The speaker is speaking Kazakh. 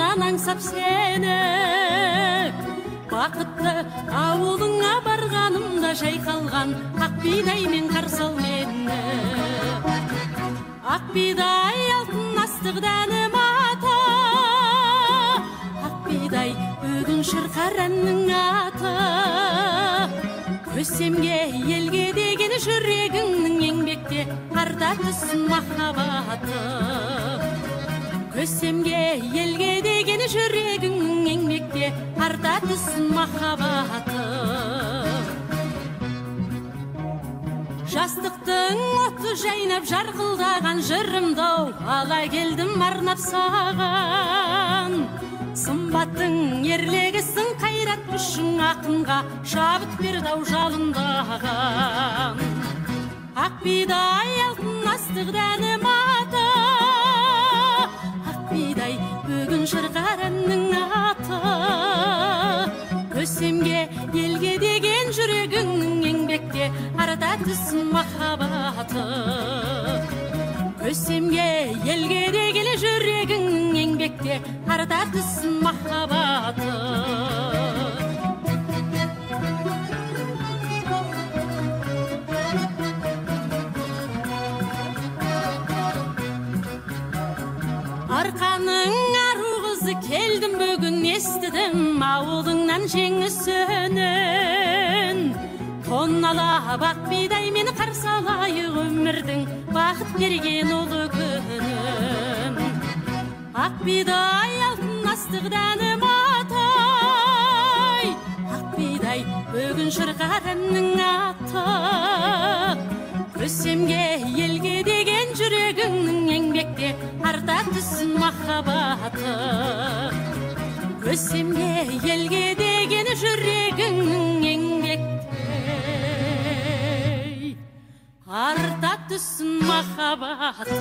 жылдан аңсап сені, бақытты ауылыңа барғанымда жайқалған ақ бидаймен қарсы ал мені. Ақ бидай алтын астық дәнім ата, ақ бидай бүгін шырқар әннің аты. Көсемге елге деген жүрегіңнің еңбекте арта түссін махаббаты. Көсемге елге деген жүрегіңнің еңбекте арта түссін махаббаты. Жастықтың оты жайнап жарқылдаған жырымды ала келдім арнап саған. Сымбаттың ерлегісің, қайрат күшің ақынға шабыт берді ау жалындаған. Ақ бидай алтын астық дәнім ата, ақ бидай бүгін шырқар әннің аты. Көсемге елге деген жүрегіңнің еңбекте арта түссін махаббаты. Көсемге елге деген жүрегіңнің еңбекте арта түссін махаббаты. Арқаның ару қызы келдім бүгін, естідім ауылыңнан жеңіс үнін. Тонналап ақ бидаймен қарсы алайық өмірдің бақыт берген ұлы күнін. Ақ бидай алтын астық дәнім атай, ақ бидай бүгін шырқар әннің аты. Көсемге елге деген жүрегіңнің еңбекте арта түссін махаббаты. Көсемге елге деген жүрегіңнің еңбекте арта түссін махаббаты.